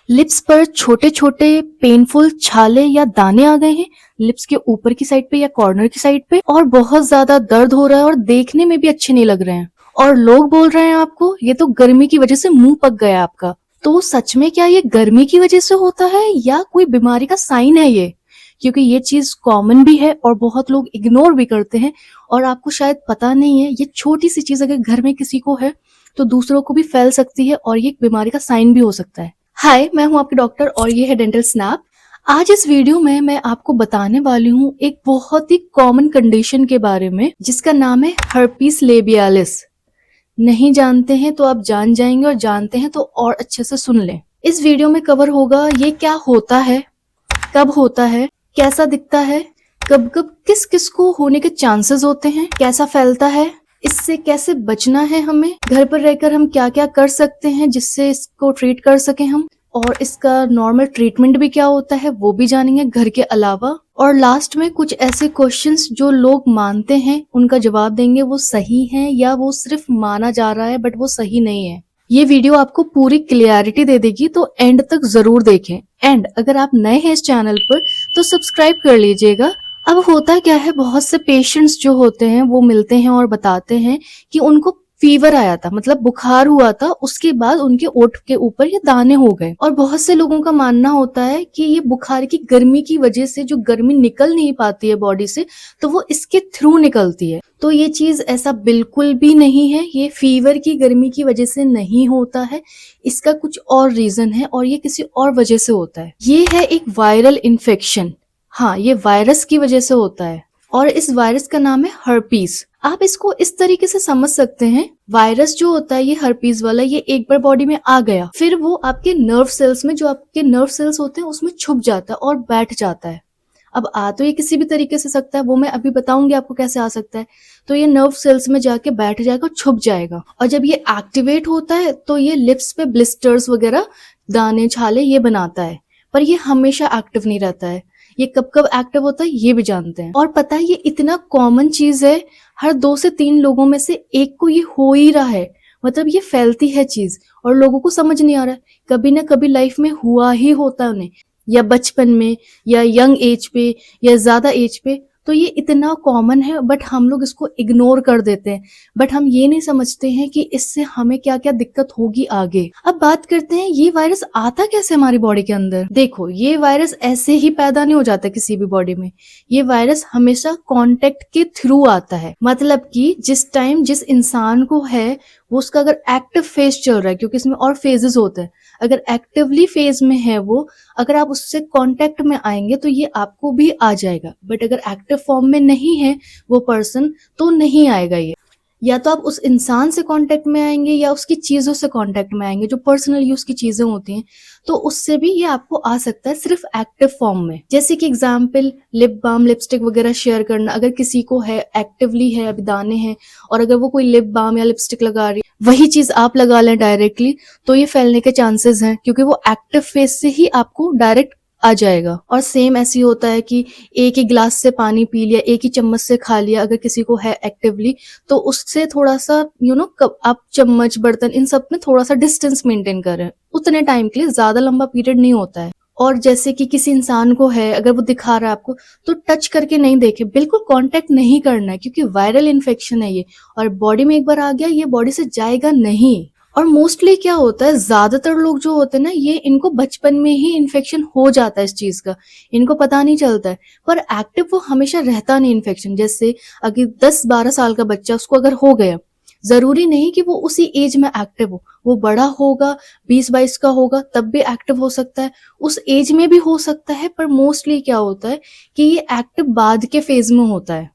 Lips पर छोटे छोटे पेनफुल छाले या दाने आ गए हैं लिप्स के ऊपर की साइड पे या कॉर्नर की साइड पे, और बहुत ज्यादा दर्द हो रहा है और देखने में भी अच्छे नहीं लग रहे हैं। और लोग बोल रहे हैं आपको ये तो गर्मी की वजह से मुंह पक गया आपका। तो सच में क्या ये गर्मी की वजह से होता है या कोई बीमारी का साइन है ये? क्योंकि ये चीज कॉमन भी है और बहुत लोग इग्नोर भी करते हैं, और आपको शायद पता नहीं है ये छोटी सी चीज अगर घर में किसी को है तो दूसरों को भी फैल सकती है और ये एक बीमारी का साइन भी हो सकता है। हाय, मैं हूं आपकी डॉक्टर और ये है डेंटल स्नैप। आज इस वीडियो में मैं आपको बताने वाली हूँ एक बहुत ही कॉमन कंडीशन के बारे में जिसका नाम है हर्पीस लेबियालिस। नहीं जानते हैं तो आप जान जाएंगे और जानते हैं तो और अच्छे से सुन लें। इस वीडियो में कवर होगा ये क्या होता है, कब होता है, कैसा दिखता है, कब कब किस किस को होने के चांसेस होते हैं, कैसा फैलता है, इससे कैसे बचना है, हमें घर पर रहकर हम क्या क्या कर सकते हैं जिससे इसको ट्रीट कर सकें हम, और इसका नॉर्मल ट्रीटमेंट भी क्या होता है वो भी जानेंगे घर के अलावा। और लास्ट में कुछ ऐसे क्वेश्चंस जो लोग मानते हैं उनका जवाब देंगे, वो सही है या वो सिर्फ माना जा रहा है बट वो सही नहीं है। ये वीडियो आपको पूरी क्लियरिटी दे देगी तो एंड तक जरूर देखें। एंड अगर आप नए हैं इस चैनल पर तो सब्सक्राइब कर लीजिएगा। अब होता क्या है, बहुत से पेशेंट्स जो होते हैं वो मिलते हैं और बताते हैं कि उनको फीवर आया था, मतलब बुखार हुआ था, उसके बाद उनके ओठ के ऊपर ये दाने हो गए। और बहुत से लोगों का मानना होता है कि ये बुखार की गर्मी की वजह से जो गर्मी निकल नहीं पाती है बॉडी से तो वो इसके थ्रू निकलती है। तो ये चीज ऐसा बिल्कुल भी नहीं है, ये फीवर की गर्मी की वजह से नहीं होता है, इसका कुछ और रीजन है और ये किसी और वजह से होता है। ये है एक वायरल इन्फेक्शन। हाँ, ये वायरस की वजह से होता है और इस वायरस का नाम है हर्पीस। आप इसको इस तरीके से समझ सकते हैं, वायरस जो होता है ये हर्पीस वाला, ये एक बार बॉडी में आ गया फिर वो आपके नर्व सेल्स में, जो आपके नर्व सेल्स होते हैं उसमें छुप जाता है और बैठ जाता है। अब आ तो ये किसी भी तरीके से सकता है, वो मैं अभी बताऊंगी आपको कैसे आ सकता है। तो ये नर्व सेल्स में जाके बैठ जाएगा, छुप जाएगा, और जब ये एक्टिवेट होता है तो ये लिप्स पे ब्लिस्टर्स वगैरह, दाने छाले ये बनाता है। पर ये हमेशा एक्टिव नहीं रहता है, ये कब कब एक्टिव होता है ये भी जानते हैं। और पता है ये इतना कॉमन चीज है, हर 2 से 3 लोगों में से एक को ये हो ही रहा है, मतलब ये फैलती है चीज और लोगों को समझ नहीं आ रहा है। कभी ना कभी लाइफ में हुआ ही होता है उन्हें, या बचपन में या यंग एज पे या ज्यादा एज पे। तो ये इतना कॉमन है बट हम लोग इसको इग्नोर कर देते हैं, बट हम ये नहीं समझते हैं कि इससे हमें क्या क्या दिक्कत होगी आगे। अब बात करते हैं ये वायरस आता कैसे हमारी बॉडी के अंदर। देखो, ये वायरस ऐसे ही पैदा नहीं हो जाता किसी भी बॉडी में, ये वायरस हमेशा कांटेक्ट के थ्रू आता है। मतलब कि जिस टाइम जिस इंसान को है वो, उसका अगर एक्टिव फेज चल रहा है, क्योंकि इसमें और फेजेस होते हैं, अगर एक्टिवली फेज में है वो, अगर आप उससे कांटेक्ट में आएंगे तो ये आपको भी आ जाएगा। बट अगर एक्टिव फॉर्म में नहीं है वो पर्सन तो नहीं आएगा ये। या तो आप उस इंसान से कांटेक्ट में आएंगे या उसकी चीजों से कांटेक्ट में आएंगे, जो पर्सनल यूज की चीजें होती हैं, तो उससे भी ये आपको आ सकता है, सिर्फ एक्टिव फॉर्म में। जैसे कि एग्जांपल, लिप बाम लिपस्टिक वगैरह शेयर करना, अगर किसी को है, एक्टिवली है, अभी दाने हैं, और अगर वो कोई लिप बाम या लिपस्टिक लगा रही है, वही चीज आप लगा लें डायरेक्टली, तो ये फैलने के चांसेस हैं, क्योंकि वो एक्टिव फेज से ही आपको डायरेक्ट आ जाएगा। और सेम ऐसे ही होता है कि एक ही ग्लास से पानी पी लिया, एक ही चम्मच से खा लिया, अगर किसी को है एक्टिवली, तो उससे थोड़ा सा आप चम्मच बर्तन इन सब में थोड़ा सा डिस्टेंस मेंटेन करें, उतने टाइम के लिए, ज्यादा लंबा पीरियड नहीं होता है। और जैसे कि किसी इंसान को है, अगर वो दिखा रहा है आपको, तो टच करके नहीं देखे, बिल्कुल कांटेक्ट नहीं करना है, क्योंकि वायरल इन्फेक्शन है ये, और बॉडी में एक बार आ गया ये बॉडी से जाएगा नहीं। और मोस्टली क्या होता है, ज्यादातर लोग जो होते हैं ना, ये इनको बचपन में ही इन्फेक्शन हो जाता है इस चीज का, इनको पता नहीं चलता है, पर एक्टिव वो हमेशा रहता नहीं इन्फेक्शन। जैसे अगर 10-12 साल का बच्चा, उसको अगर हो गया, जरूरी नहीं कि वो उसी एज में एक्टिव हो, वो बड़ा होगा, 20-22 का होगा तब भी एक्टिव हो सकता है, उस एज में भी हो सकता है। पर मोस्टली क्या होता है कि ये एक्टिव बाद के फेज में होता है।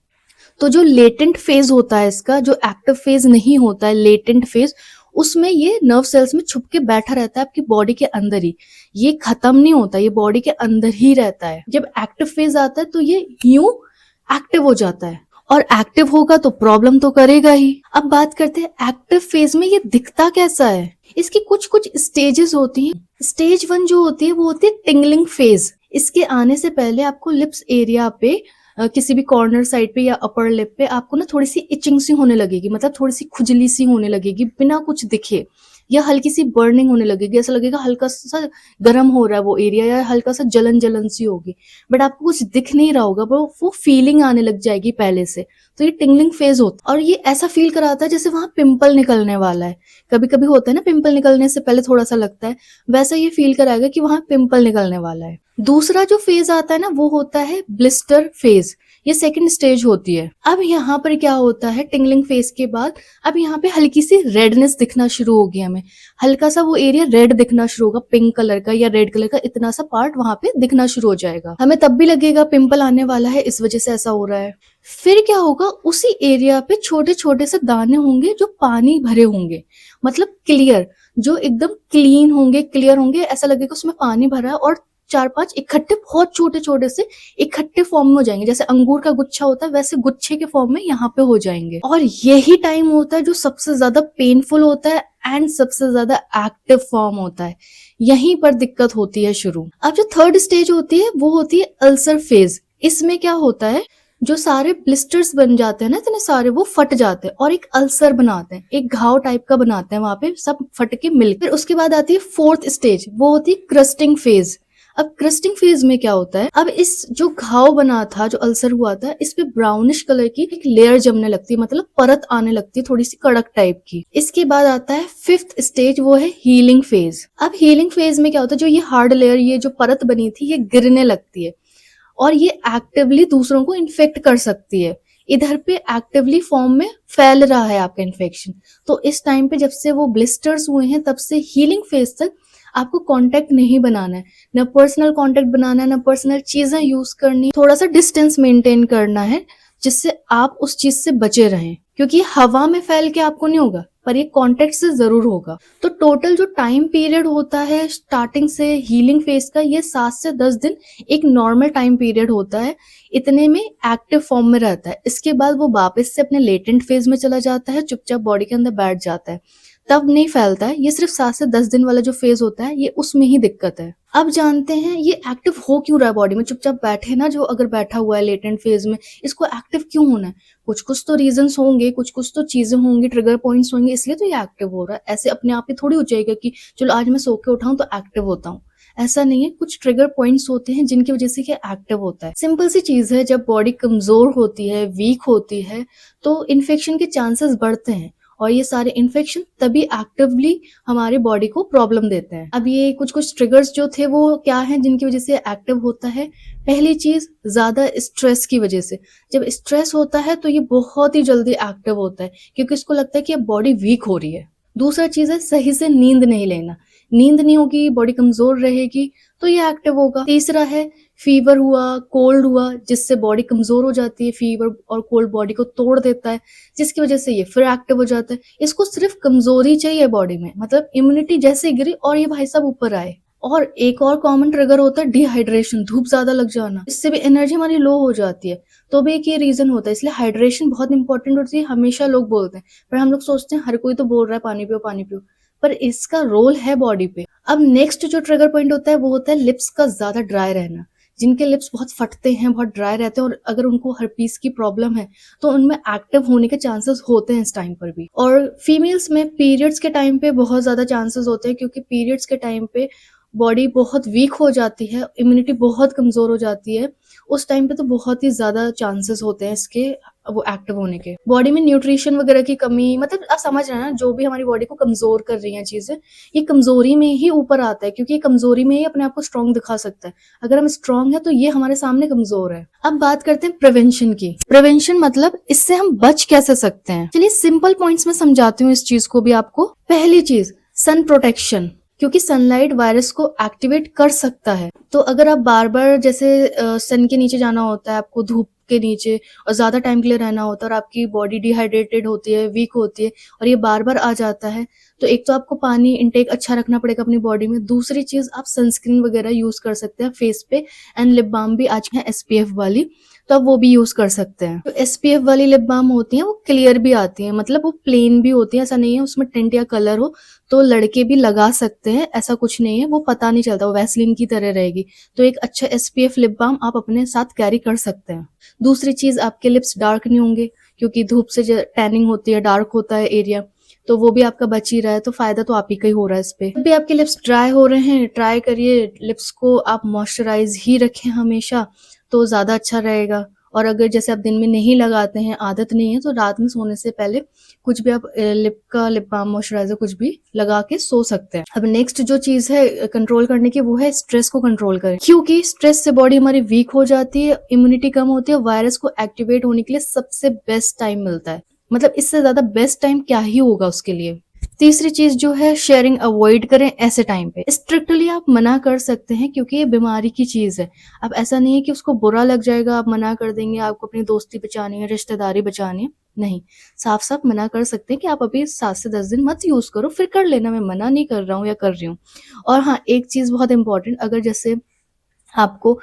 तो जो लेटेंट फेज होता है इसका, जो एक्टिव फेज नहीं होता है, लेटेंट फेज, उसमें ये नर्व सेल्स में छुप के बैठा रहता है आपकी बॉडी के अंदर ही, ये खत्म नहीं होता, ये बॉडी के अंदर ही रहता है। जब एक्टिव फेज आता है तो ये यूं एक्टिव हो जाता है, और एक्टिव होगा तो प्रॉब्लम तो करेगा ही। अब बात करते हैं एक्टिव फेज में ये दिखता कैसा है। इसकी कुछ कुछ स्टेजेस होती हैं। स्टेज 1 जो होती है वो होती है टिंगलिंग फेज। इसके आने से पहले आपको लिप्स एरिया पे, किसी भी कॉर्नर साइड पे या अपर लिप पे आपको ना थोड़ी सी इचिंग सी होने लगेगी, मतलब थोड़ी सी खुजली सी होने लगेगी बिना कुछ दिखे, या हल्की सी बर्निंग होने लगेगी, ऐसा लगेगा हल्का सा गर्म हो रहा है वो एरिया, या हल्का सा जलन जलन सी होगी, बट आपको कुछ दिख नहीं रहा होगा, वो फीलिंग आने लग जाएगी पहले से। तो ये टिंगलिंग फेज होता है और ये ऐसा फील कराता है जैसे वहां पिंपल निकलने वाला है। कभी कभी होता है ना, पिंपल निकलने से पहले थोड़ा सा लगता है, वैसा ये फील कराएगा कि वहां पिंपल निकलने वाला है। दूसरा जो फेज आता है ना, वो होता है ब्लिस्टर फेज। ये सेकंड स्टेज होती है। अब यहाँ पर क्या होता है, टिंगलिंग फेज के बाद अब यहाँ पे हल्की सी रेडनेस दिखना शुरू होगी हमें, हल्का सा वो एरिया रेड दिखना शुरू होगा, पिंक कलर का या रेड कलर का, इतना सा पार्ट वहां पे दिखना शुरू हो जाएगा। हमें तब भी लगेगा पिंपल आने वाला है, इस वजह से ऐसा हो रहा है। फिर क्या होगा, उसी एरिया पे छोटे छोटे से दाने होंगे जो पानी भरे होंगे, मतलब क्लियर, जो एकदम क्लीन होंगे, क्लियर होंगे, ऐसा लगेगा उसमें पानी भरा है, और 4-5 इकट्ठे बहुत छोटे छोटे से इकट्ठे फॉर्म में हो जाएंगे, जैसे अंगूर का गुच्छा होता है वैसे गुच्छे के फॉर्म में यहाँ पे हो जाएंगे। और यही टाइम होता है जो सबसे ज्यादा पेनफुल होता है एंड सबसे ज्यादा एक्टिव फॉर्म होता है। यहीं पर दिक्कत होती है शुरू। अब जो थर्ड स्टेज होती है वो होती है अल्सर फेज। इसमें क्या होता है, जो सारे ब्लिस्टर्स बन जाते हैं ना, इतने सारे, वो फट जाते हैं और एक अल्सर बनाते हैं, एक घाव टाइप का बनाते हैं वहां पे, सब फट के मिलकर। फिर उसके बाद आती है फोर्थ स्टेज, वो होती है क्रस्टिंग फेज। अब क्रस्टिंग फेज में क्या होता है, अब इस जो घाव बना था, जो अल्सर हुआ था, इस पे ब्राउनिश कलर की एक लेयर जमने लगती है, मतलब परत आने लगती है थोड़ी सी कड़क टाइप की। इसके बाद आता है फिफ्थ स्टेज, वो है हीलिंग फेज। अब हीलिंग फेज में क्या होता है, जो ये हार्ड लेयर, ये जो परत बनी थी, ये गिरने लगती है और ये एक्टिवली दूसरों को इन्फेक्ट कर सकती है। इधर पे एक्टिवली फॉर्म में फैल रहा है आपका इन्फेक्शन। तो इस टाइम पे जब से वो ब्लिस्टर्स हुए हैं, तब से हीलिंग फेज तक आपको कांटेक्ट नहीं बनाना है, ना पर्सनल कांटेक्ट बनाना है, ना पर्सनल चीजें यूज करनी, थोड़ा सा डिस्टेंस मेंटेन करना है जिससे आप उस चीज से बचे रहें, क्योंकि हवा में फैल के आपको नहीं होगा, पर ये कांटेक्ट से जरूर होगा। तो टोटल जो टाइम पीरियड होता है स्टार्टिंग से हीलिंग फेज का, ये 7 से 10 दिन एक नॉर्मल टाइम पीरियड होता है, इतने में एक्टिव फॉर्म में रहता है। इसके बाद वो वापस से अपने लेटेंट फेज में चला जाता है, चुपचाप बॉडी के अंदर बैठ जाता है, तब नहीं फैलता है। ये सिर्फ 7 से 10 दिन वाला जो फेज होता है, ये उसमें ही दिक्कत है। अब जानते हैं ये एक्टिव हो क्यों रहा है बॉडी में, चुपचाप बैठे ना, जो अगर बैठा हुआ है लेटेंट फेज में, इसको एक्टिव क्यों होना है? कुछ कुछ तो रीजंस होंगे, कुछ कुछ तो चीजें होंगी, ट्रिगर पॉइंट्स होंगे, इसलिए तो ये एक्टिव हो रहा है। ऐसे अपने आप ही थोड़ी हो जाएगा कि चलो आज मैं सो के उठाऊं तो एक्टिव होता हूँ, ऐसा नहीं है। कुछ ट्रिगर पॉइंट्स होते हैं जिनकी वजह से ये एक्टिव होता है। सिंपल सी चीज है, जब बॉडी कमजोर होती है, वीक होती है, तो इन्फेक्शन के चांसेस बढ़ते हैं, और ये सारे इन्फेक्शन तभी एक्टिवली हमारे बॉडी को प्रॉब्लम देते हैं। अब ये कुछ कुछ ट्रिगर्स जो थे वो क्या हैं जिनकी वजह से एक्टिव होता है। पहली चीज, ज्यादा स्ट्रेस की वजह से। जब स्ट्रेस होता है तो ये बहुत ही जल्दी एक्टिव होता है, क्योंकि इसको लगता है कि अब बॉडी वीक हो रही है। दूसरा चीज है, सही से नींद नहीं लेना। नींद नहीं होगी, बॉडी कमजोर रहेगी, तो ये एक्टिव होगा। तीसरा है, फीवर हुआ, कोल्ड हुआ, जिससे बॉडी कमजोर हो जाती है। फीवर और कोल्ड बॉडी को तोड़ देता है, जिसकी वजह से ये फिर एक्टिव हो जाता है। इसको सिर्फ कमजोरी चाहिए बॉडी में, मतलब इम्यूनिटी जैसे गिरी और ये भाई साहब ऊपर आए। और एक और कॉमन ट्रिगर होता है डिहाइड्रेशन, धूप ज्यादा लग जाना, इससे भी एनर्जी हमारी लो हो जाती है। तो भी एक ये रीजन होता है, इसलिए हाइड्रेशन बहुत इंपॉर्टेंट होती है, हमेशा लोग बोलते हैं। पर हम लोग सोचते हैं हर कोई तो बोल रहा है पानी पियो पानी पियो, पर इसका रोल है बॉडी पे। अब नेक्स्ट जो ट्रिगर पॉइंट होता है वो होता है लिप्स का ज्यादा ड्राई रहना। जिनके लिप्स बहुत फटते हैं, बहुत ड्राई रहते हैं, और अगर उनको हर्पीस की प्रॉब्लम है तो उनमें एक्टिव होने के चांसेस होते हैं इस टाइम पर भी। और फीमेल्स में पीरियड्स के टाइम पे बहुत ज्यादा चांसेस होते हैं, क्योंकि पीरियड्स के टाइम पे बॉडी बहुत वीक हो जाती है, इम्यूनिटी बहुत कमजोर हो जाती है। उस टाइम पे तो बहुत ही ज्यादा चांसेस होते हैं इसके वो एक्टिव होने के। बॉडी में न्यूट्रिशन वगैरह की कमी, मतलब आप समझ रहे हैं ना, जो भी हमारी बॉडी को कमजोर कर रही हैं चीजें, ये कमजोरी में ही ऊपर आता है, क्योंकि ये कमजोरी में ही अपने आप को स्ट्रांग दिखा सकता है। अगर हम स्ट्रांग है तो ये हमारे सामने कमजोर है। अब बात करते हैं प्रिवेंशन की। प्रिवेंशन मतलब इससे हम बच कैसे सकते हैं। चलिए सिंपल पॉइंट्स में समझाती हूँ इस चीज को भी आपको। पहली चीज, सन प्रोटेक्शन, क्योंकि सनलाइट वायरस को एक्टिवेट कर सकता है। तो अगर आप बार बार जैसे सन के नीचे जाना होता है आपको, धूप के नीचे, और ज्यादा टाइम के लिए रहना होता है, और आपकी बॉडी डिहाइड्रेटेड होती है, वीक होती है, और ये बार बार आ जाता है, तो एक तो आपको पानी इनटेक अच्छा रखना पड़ेगा अपनी बॉडी में। दूसरी चीज, आप सनस्क्रीन वगैरह यूज कर सकते हैं फेस पे, एंड लिप बाम भी आज है SPF वाली, तो आप वो भी यूज कर सकते हैं। तो SPF वाली लिप बाम होती है वो क्लियर भी आती है, मतलब वो प्लेन भी होती है, ऐसा नहीं है उसमें टिंट या कलर हो। तो लड़के भी लगा सकते हैं, ऐसा कुछ नहीं है, वो पता नहीं चलता, वो वैसलीन की तरह रहेगी। तो एक अच्छा SPF लिप बाम आप अपने साथ कैरी कर सकते हैं। दूसरी चीज, आपके लिप्स डार्क नहीं होंगे, क्योंकि धूप से टैनिंग होती है, डार्क होता है एरिया। तो वो भी आपका बच ही रहा है, तो फायदा तो आप ही का ही हो रहा है इस पे। जब भी आपके लिप्स ड्राई हो रहे हैं, ट्राई करिए लिप्स को आप मॉइस्चराइज ही रखें हमेशा, तो ज्यादा अच्छा रहेगा। और अगर जैसे आप दिन में नहीं लगाते हैं, आदत नहीं है, तो रात में सोने से पहले कुछ भी आप लिप बाम मॉइस्चराइजर कुछ भी लगा के सो सकते हैं। अब नेक्स्ट जो चीज है कंट्रोल करने की, वो है स्ट्रेस को कंट्रोल करें, क्योंकि स्ट्रेस से बॉडी हमारी वीक हो जाती है, इम्यूनिटी कम होती है, वायरस को एक्टिवेट होने के लिए सबसे बेस्ट टाइम मिलता है। मतलब इससे ज्यादा बेस्ट टाइम क्या ही होगा उसके लिए। तीसरी चीज जो है, शेयरिंग अवॉइड करें ऐसे टाइम पे। स्ट्रिक्टली आप मना कर सकते हैं, क्योंकि ये बीमारी की चीज है। अब ऐसा नहीं है कि उसको बुरा लग जाएगा, आप मना कर देंगे, आपको अपनी दोस्ती बचानी है, रिश्तेदारी बचानी है, नहीं, साफ साफ मना कर सकते हैं कि आप अभी 7 से 10 दिन मत यूज करो, फिर कर लेना, मैं मना नहीं कर रहा हूँ या कर रही हूँ। और हाँ, एक चीज बहुत इंपॉर्टेंट, अगर जैसे आपको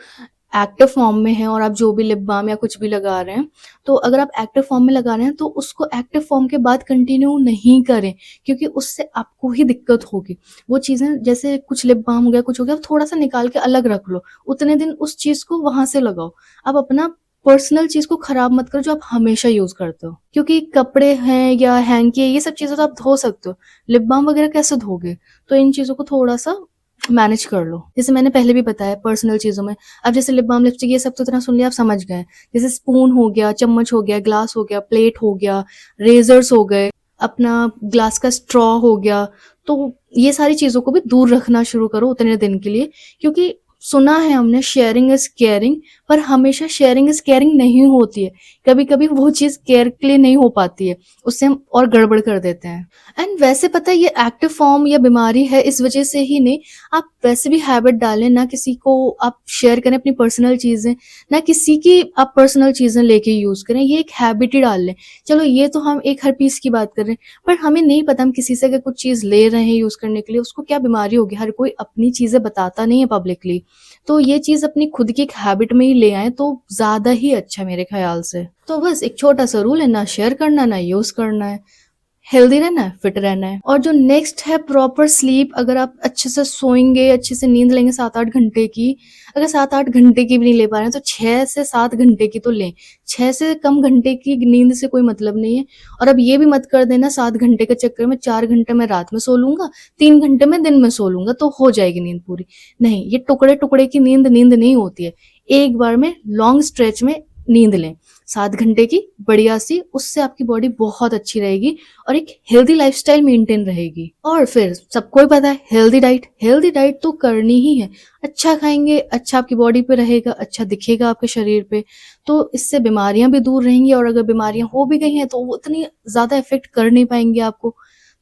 एक्टिव फॉर्म में है और आप जो भी लिप बाम या कुछ भी लगा रहे हैं, तो अगर आप एक्टिव फॉर्म में लगा रहे हैं तो उसको एक्टिव फॉर्म के बाद कंटिन्यू नहीं करें, क्योंकि उससे आपको ही दिक्कत होगी। वो चीजें जैसे कुछ लिप बाम हो गया, कुछ हो गया, थोड़ा सा निकाल के अलग रख लो, उतने दिन उस चीज को वहां से लगाओ। आप अपना पर्सनल चीज को खराब मत करो जो आप हमेशा यूज करते हो, क्योंकि कपड़े हैं या हैंकी है, ये सब चीजें तो आप धो सकते हो, लिप बाम वगैरह कैसे धोगे? तो इन चीजों को थोड़ा सा मैनेज कर लो, जैसे मैंने पहले भी बताया पर्सनल चीजों में। अब जैसे लिप बाम, लिपस्टिक, ये सब तो इतना सुन लिया, आप समझ गए। जैसे स्पून हो गया, चम्मच हो गया, ग्लास हो गया, प्लेट हो गया, रेजर्स हो गए, अपना ग्लास का स्ट्रॉ हो गया, तो ये सारी चीजों को भी दूर रखना शुरू करो उतने दिन के लिए। क्योंकि सुना है हमने शेयरिंग इज केयरिंग, पर हमेशा शेयरिंग इज केयरिंग नहीं होती है, कभी कभी वो चीज केयर के लिए नहीं हो पाती है, उससे हम और गड़बड़ कर देते हैं। एंड वैसे पता है, ये एक्टिव फॉर्म या बीमारी है इस वजह से ही नहीं, आप वैसे भी हैबिट डालें ना, किसी को आप शेयर करें अपनी पर्सनल चीजें, ना किसी की आप पर्सनल चीजें लेके यूज करें, ये एक हैबिट ही डाल लें। चलो ये तो हम एक हर पीस की बात कर रहे हैं, पर हमें नहीं पता हम किसी से अगर कुछ चीज ले रहे हैं यूज करने के लिए, उसको क्या बीमारी होगी। हर कोई अपनी चीजें बताता नहीं है पब्लिकली, तो ये चीज अपनी खुद की एक हैबिट में ही ले आए तो ज्यादा ही अच्छा मेरे ख्याल से। तो बस एक छोटा सा रूल है, ना शेयर करना ना यूज करना है, हेल्दी रहना है, फिट रहना है। और जो नेक्स्ट है प्रॉपर स्लीप, अगर आप अच्छे से सोएंगे, अच्छे से नींद लेंगे 7-8 घंटे की, अगर 7-8 घंटे की भी नहीं ले पा रहे हैं तो 6 से 7 घंटे की तो लें। 6 से कम घंटे की नींद से कोई मतलब नहीं है। और अब ये भी मत कर देना 7 घंटे के चक्कर में 4 घंटे मैं रात में सो लूंगा, 3 घंटे में दिन में सो लूंगा तो हो जाएगी नींद पूरी। नहीं, ये टुकड़े टुकड़े की नींद नहीं होती है, एक बार में लॉन्ग स्ट्रेच में नींद लें 7 घंटे की बढ़िया सी, उससे आपकी बॉडी बहुत अच्छी रहेगी और एक हेल्दी लाइफस्टाइल मेंटेन रहेगी। और फिर सबको ही पता है हेल्दी डाइट तो करनी ही है। अच्छा खाएंगे, अच्छा आपकी बॉडी पे रहेगा, अच्छा दिखेगा आपके शरीर पे, तो इससे बीमारियां भी दूर रहेंगी। और अगर बीमारियां हो भी गई हैं तो वो उतनी ज्यादा इफेक्ट कर नहीं पाएंगे आपको।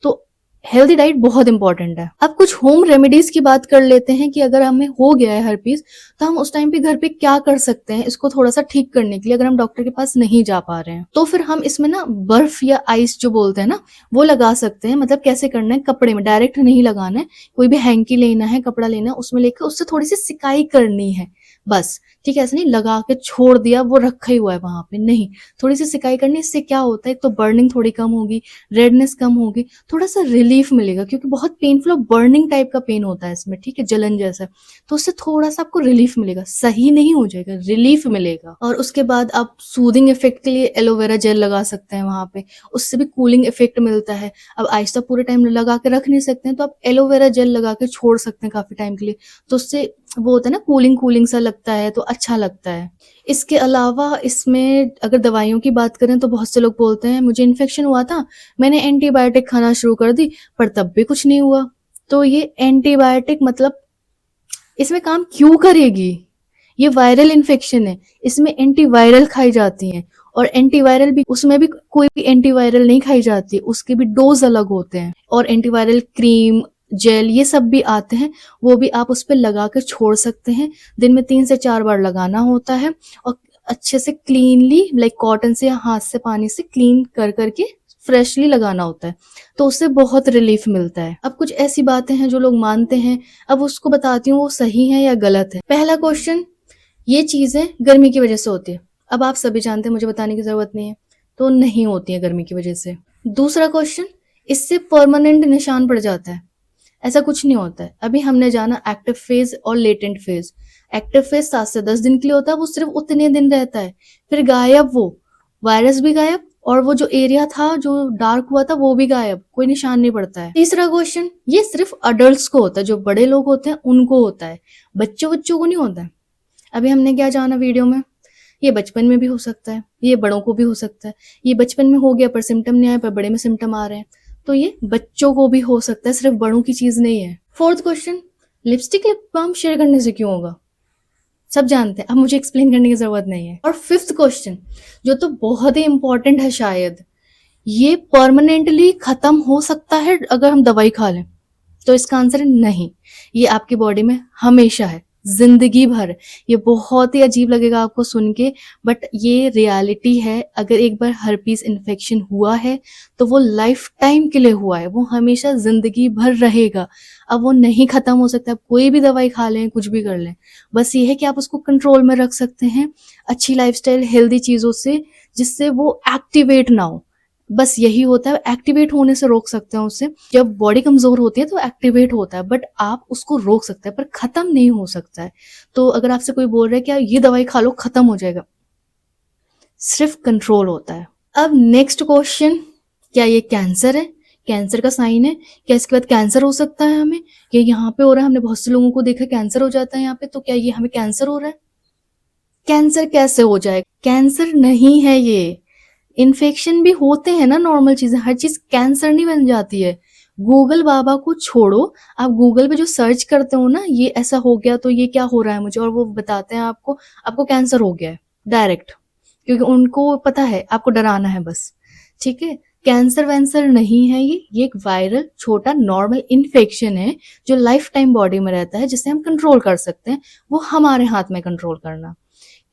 तो हेल्दी डाइट बहुत इंपॉर्टेंट है। अब कुछ होम रेमेडीज की बात कर लेते हैं कि अगर हमें हो गया है हर्पीस, तो हम उस टाइम पे घर पे क्या कर सकते हैं इसको थोड़ा सा ठीक करने के लिए, अगर हम डॉक्टर के पास नहीं जा पा रहे हैं। तो फिर हम इसमें ना बर्फ या आइस जो बोलते हैं ना, वो लगा सकते हैं। मतलब कैसे करना है, कपड़े में डायरेक्ट नहीं लगाना है, कोई भी हैंकी लेना है, कपड़ा लेना है, उसमें लेकर उससे थोड़ी सी सिकाई करनी है बस। ठीक है, ऐसे नहीं लगा के छोड़ दिया, वो रखा ही हुआ है वहां पे, नहीं, थोड़ी सी सिकाई करनी। इससे क्या होता है, एक तो बर्निंग थोड़ी कम होगी, रेडनेस कम होगी, थोड़ा सा रिलीफ मिलेगा, क्योंकि बहुत पेनफुल और बर्निंग टाइप का पेन होता है इसमें, ठीक है, जलन जैसा। तो उससे थोड़ा सा आपको रिलीफ मिलेगा, सही नहीं हो जाएगा, रिलीफ मिलेगा। और उसके बाद आप सूदिंग इफेक्ट के लिए एलोवेरा जेल लगा सकते हैं वहां पे, उससे भी कूलिंग इफेक्ट मिलता है। अब आइस तो पूरे टाइम लगा के रख नहीं सकते हैं, तो आप एलोवेरा जेल लगा के छोड़ सकते हैं काफी टाइम के लिए, तो उससे वो होता है ना, कूलिंग कूलिंग सा लगता है, तो अच्छा लगता है। इसके अलावा इसमें अगर दवाइयों की बात करें तो बहुत से लोग बोलते हैं मुझे इन्फेक्शन हुआ था, मैंने एंटीबायोटिक खाना शुरू कर दी, पर तब भी कुछ नहीं हुआ। तो ये एंटीबायोटिक मतलब इसमें काम क्यों करेगी? ये वायरल इन्फेक्शन है, इसमें एंटीवायरल खाई जाती हैं, और एंटीवायरल भी, उसमें भी कोई भी एंटीवायरल नहीं खाई जाती, उसके भी डोज अलग होते हैं। और एंटीवायरल क्रीम, जेल, ये सब भी आते हैं, वो भी आप उस पर लगा कर छोड़ सकते हैं। दिन में 3 से 4 बार लगाना होता है, और अच्छे से क्लीनली, लाइक कॉटन से या हाथ से पानी से क्लीन कर करके फ्रेशली लगाना होता है, तो उससे बहुत रिलीफ मिलता है। अब कुछ ऐसी बातें हैं जो लोग मानते हैं, अब उसको बताती हूँ वो सही है या गलत है। पहला क्वेश्चन, ये चीजें गर्मी की वजह से होती है। अब आप सभी जानते हैं, मुझे बताने की जरूरत नहीं है, तो नहीं होती है गर्मी की वजह से। दूसरा क्वेश्चन, इससे परमानेंट निशान पड़ जाता है? ऐसा कुछ नहीं होता है। अभी हमने जाना एक्टिव फेज और लेटेंट फेज। एक्टिव फेज 7 से 10 दिन के लिए होता है, वो सिर्फ उतने दिन रहता है, फिर गायब, वो वायरस भी गायब और वो जो एरिया था जो डार्क हुआ था वो भी गायब, कोई निशान नहीं पड़ता है। तीसरा क्वेश्चन, ये सिर्फ अडल्ट्स को होता है, जो बड़े लोग होते हैं उनको होता है, बच्चों को नहीं होता है। अभी हमने क्या जाना वीडियो में, ये बचपन में भी हो सकता है, ये बड़ों को भी हो सकता है, ये बचपन में हो गया पर सिम्टम नहीं आया, पर बड़े में सिम्टम आ रहे हैं, तो ये बच्चों को भी हो सकता है, सिर्फ बड़ों की चीज नहीं है। Fourth question, lipstick lip balm share करने से क्यों होगा? सब जानते हैं, अब मुझे एक्सप्लेन करने की जरूरत नहीं है। और फिफ्थ क्वेश्चन, जो तो बहुत ही इंपॉर्टेंट है शायद, ये परमानेंटली खत्म हो सकता है अगर हम दवाई खा लें? तो इसका आंसर है नहीं, ये आपकी बॉडी में हमेशा है, जिंदगी भर। ये बहुत ही अजीब लगेगा आपको सुन के, बट ये रियलिटी है। अगर एक बार हर्पीस इन्फेक्शन हुआ है तो वो लाइफ टाइम के लिए हुआ है, वो हमेशा जिंदगी भर रहेगा। अब वो नहीं खत्म हो सकता, कोई भी दवाई खा लें, कुछ भी कर लें, बस ये है कि आप उसको कंट्रोल में रख सकते हैं अच्छी लाइफस्टाइल, हेल्दी चीजों से, जिससे वो एक्टिवेट ना हो। बस यही होता है, एक्टिवेट होने से रोक सकते हैं उससे। जब बॉडी कमजोर होती है तो एक्टिवेट होता है, बट आप उसको रोक सकते हैं, पर खत्म नहीं हो सकता है। तो अगर आपसे कोई बोल रहा है कि ये दवाई खा लो खत्म हो जाएगा, सिर्फ कंट्रोल होता है। अब नेक्स्ट क्वेश्चन, क्या ये कैंसर है? कैंसर का साइन है क्या? इसके बाद कैंसर हो सकता है हमें? ये यहाँ पे हो रहा है, हमने बहुत से लोगों को देखा कैंसर हो जाता है यहाँ पे, तो क्या ये हमें कैंसर हो रहा है? कैंसर कैसे हो जाए? कैंसर नहीं है ये, इन्फेक्शन भी होते हैं ना, नॉर्मल चीजें, हर चीज कैंसर नहीं बन जाती है। गूगल बाबा को छोड़ो, आप गूगल पे जो सर्च करते हो ना, ये ऐसा हो गया तो ये क्या हो रहा है मुझे, और वो बताते हैं आपको, आपको कैंसर हो गया है डायरेक्ट, क्योंकि उनको पता है आपको डराना है बस। ठीक है, कैंसर वैंसर नहीं है ये एक वायरल छोटा नॉर्मल इन्फेक्शन है जो लाइफ टाइम बॉडी में रहता है, जिसे हम कंट्रोल कर सकते हैं, वो हमारे हाथ में कंट्रोल करना।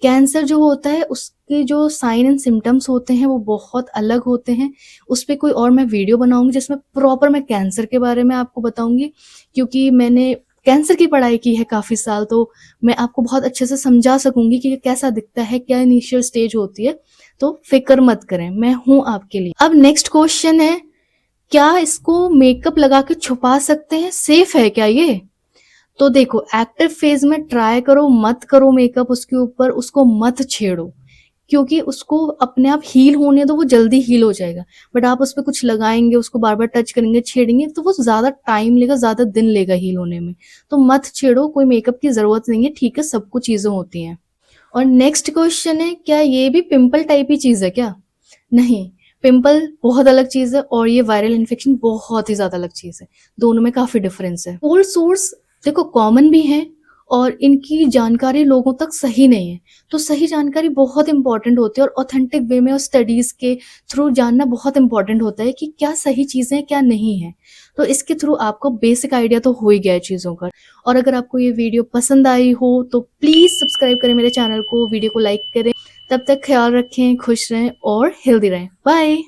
कैंसर जो होता है उसके जो साइन एंड सिम्टम्स होते हैं वो बहुत अलग होते हैं। उस पे कोई और मैं वीडियो बनाऊंगी जिसमें प्रॉपर मैं कैंसर के बारे में आपको बताऊंगी, क्योंकि मैंने कैंसर की पढ़ाई की है काफी साल, तो मैं आपको बहुत अच्छे से समझा सकूंगी कि ये कैसा दिखता है, क्या इनिशियल स्टेज होती है। तो फिक्र मत करें, मैं हूं आपके लिए। अब नेक्स्ट क्वेश्चन है, क्या इसको मेकअप लगा के छुपा सकते हैं? सेफ है क्या ये? तो देखो, एक्टिव फेज में ट्राई करो, मत करो मेकअप उसके ऊपर, उसको मत छेड़ो, क्योंकि उसको अपने आप हील होने दो, वो जल्दी हील हो जाएगा। बट आप उस पर कुछ लगाएंगे, उसको बार बार टच करेंगे, छेड़ेंगे, तो वो ज्यादा टाइम लेगा, ज्यादा दिन लेगा हील होने में। तो मत छेड़ो, कोई मेकअप की जरूरत नहीं है, ठीक है, सब कुछ चीजें होती हैं। और नेक्स्ट क्वेश्चन है, क्या ये भी पिंपल टाइप ही चीज है क्या? नहीं, पिंपल बहुत अलग चीज है और ये वायरल इन्फेक्शन बहुत ही ज्यादा अलग चीज है, दोनों में काफी डिफरेंस है। कोल्ड सोर्स देखो कॉमन भी है और इनकी जानकारी लोगों तक सही नहीं है, तो सही जानकारी बहुत इंपॉर्टेंट होती है, और ऑथेंटिक वे में और स्टडीज के थ्रू जानना बहुत इंपॉर्टेंट होता है कि क्या सही चीजें क्या नहीं है। तो इसके थ्रू आपको बेसिक आइडिया तो हो ही गया है चीजों का। और अगर आपको ये वीडियो पसंद आई हो तो प्लीज सब्सक्राइब करें मेरे चैनल को, वीडियो को लाइक करें। तब तक ख्याल रखें, खुश रहें और हेल्दी रहें। बाय।